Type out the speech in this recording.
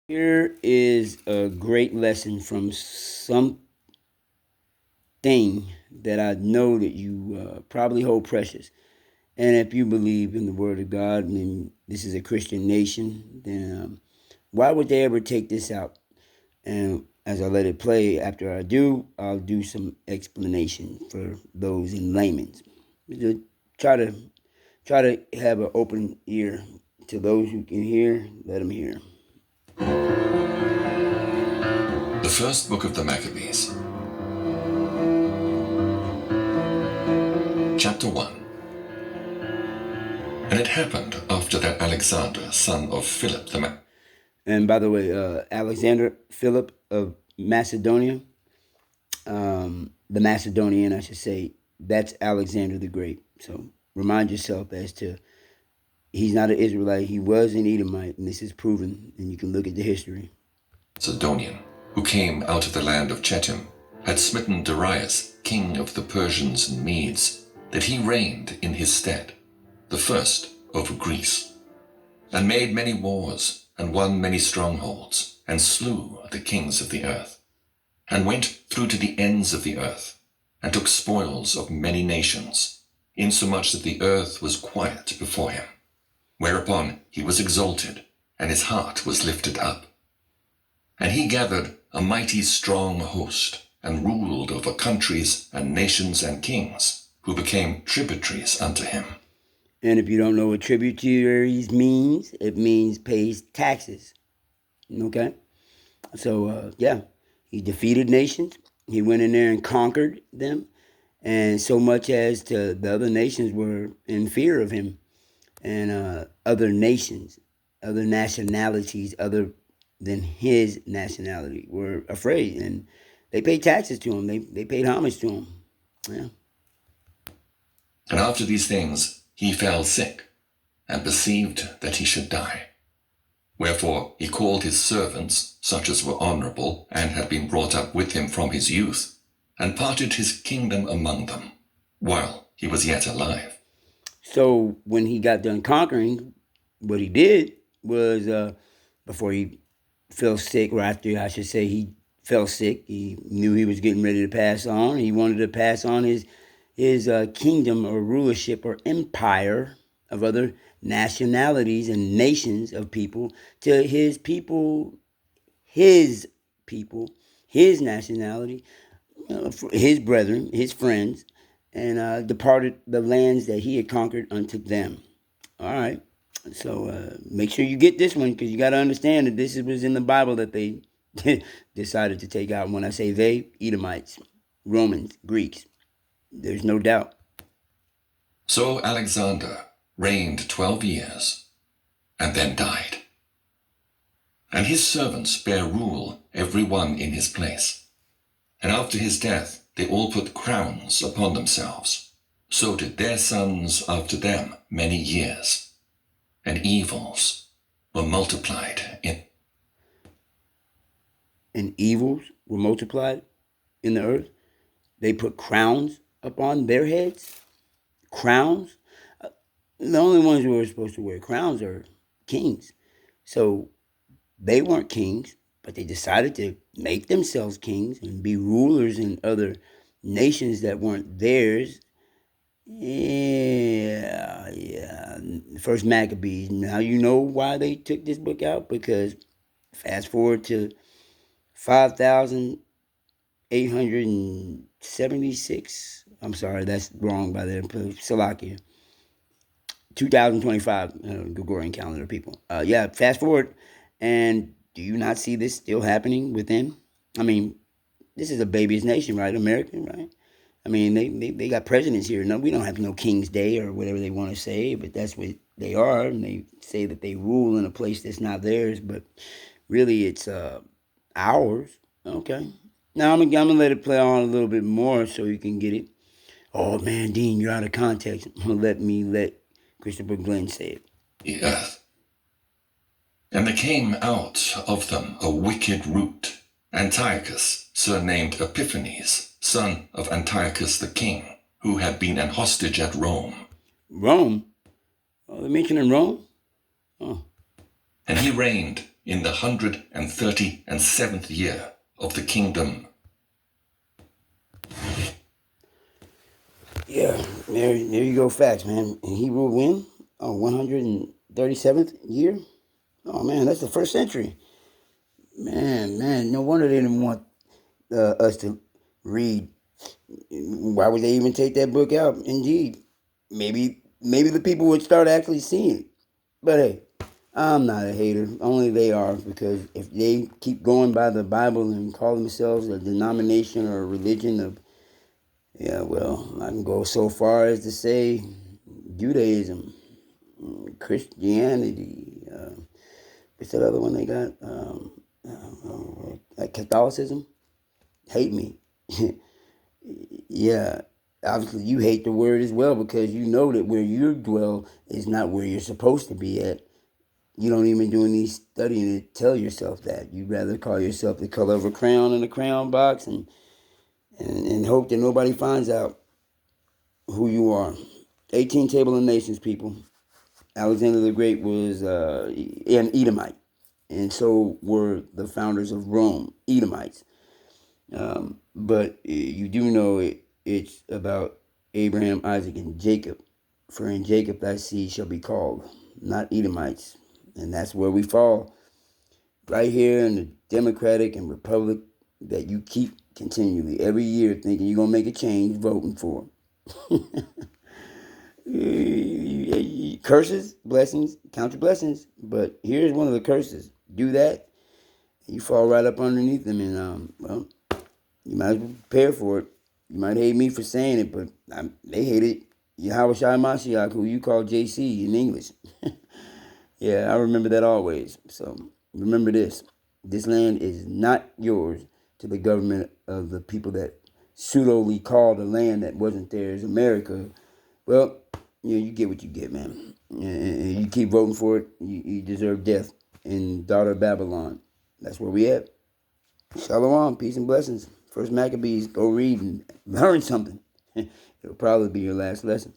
Here is a great lesson from something that I know that you probably hold precious. And if you believe in the Word of God and this is a Christian nation, then why would they ever take this out? And as I let it play, after I do, I'll do some explanation for those in layman's. Try to try to have an open ear to those who can hear. Let them hear. The first book of the Maccabees, chapter 1. And it happened after that Alexander, son of Philip the And by the way, Alexander Philip of Macedonia, the Macedonian, I should say, that's Alexander the Great. So remind yourself as to he's not an Israelite. He was an Edomite, and this is proven, and you can look at the history. Macedonian, who came out of the land of Chetim, had smitten Darius, king of the Persians and Medes, that he reigned in his stead, the first over Greece, and made many wars, and won many strongholds, and slew the kings of the earth, and went through to the ends of the earth, and took spoils of many nations, insomuch that the earth was quiet before him. Whereupon he was exalted, and his heart was lifted up. And he gathered a mighty strong host, and ruled over countries and nations and kings, who became tributaries unto him. And if you don't know what tributaries means, it means pays taxes. Okay? So, he defeated nations. He went in there and conquered them. And so much as to the other nations were in fear of him. And other nations, other nationalities, other than his nationality, were afraid. And they paid taxes to him. They paid homage to him. Yeah. And after these things he fell sick, and perceived that he should die. Wherefore he called his servants, such as were honorable, and had been brought up with him from his youth, and parted his kingdom among them, while he was yet alive. So when he got done conquering, what he did was before he fell sick, or after I should say he fell sick, he knew he was getting ready to pass on. He wanted to pass on his kingdom or rulership or empire of other nationalities and nations of people to his people, his people, his nationality, his brethren, his friends, and departed the lands that he had conquered unto them. All right. So make sure you get this one because you got to understand that this was in the Bible that they decided to take out. When I say they, Edomites, Romans, Greeks, there's no doubt. So Alexander reigned 12 years, and then died. And his servants bare rule every one in his place. And after his death they all put crowns upon themselves. So did their sons after them many years. And evils were multiplied in. And evils were multiplied in the earth. They put crowns upon their heads. Crowns. The only ones who are supposed to wear crowns are kings. So they weren't kings, but they decided to make themselves kings and be rulers in other nations that weren't theirs. Yeah. First Maccabees. Now you know why they took this book out, because fast forward to 5,876. I'm sorry, that's wrong by there. Salakia. 2025 Gregorian calendar, people. Fast forward, and do you not see this still happening within? I mean, this is a baby's nation, right? America, right? I mean, they got presidents here. No, we don't have no King's Day or whatever they want to say, but that's what they are, and they say that they rule in a place that's not theirs, but really it's ours. Okay. Now I'm gonna let it play on a little bit more so you can get it. Oh man, Dean, you're out of context. Let Christopher Glenn say it. The earth. And there came out of them a wicked root, Antiochus, surnamed Epiphanes, son of Antiochus the king, who had been an hostage at Rome. Rome? Oh, they're mentioning Rome? Oh. And he reigned in the 137th year of the kingdom. Yeah, there you go, facts, man. And he ruled when? Oh, 137th year? Oh, man, that's the first century. Man, no wonder they didn't want us to read. Why would they even take that book out? Indeed, maybe the people would start actually seeing it. But hey, I'm not a hater. Only they are, because if they keep going by the Bible and call themselves a denomination or a religion of, yeah, well, I can go so far as to say Judaism, Christianity, what's that other one they got? Catholicism. Hate me. Yeah, obviously you hate the word as well, because you know that where you dwell is not where you're supposed to be at. You don't even do any studying to tell yourself that. You'd rather call yourself the color of a crayon in a crayon box, and hope that nobody finds out who you are. 18 Table of Nations, people. Alexander the Great was an Edomite, and so were the founders of Rome, Edomites. But you do know it's about Abraham, Isaac, and Jacob. For in Jacob thy seed shall be called, not Edomites. And that's where we fall. Right here in the Democratic and Republic that you keep continually every year thinking you're going to make a change, voting for. Curses, blessings, count your blessings. But here's one of the curses. Do that, and you fall right up underneath them. And, well, you might as well prepare for it. You might hate me for saying it, but they hate it. Yahweh Shai Mashiach, who you call JC in English. Yeah, I remember that always. So remember this. This land is not yours to the government of the people that pseudoly call the land that wasn't theirs America. Well, you get what you get, man. And you keep voting for it, you deserve death in daughter of Babylon. That's where we at. Shalom, peace and blessings. First Maccabees, go read and learn something. It'll probably be your last lesson.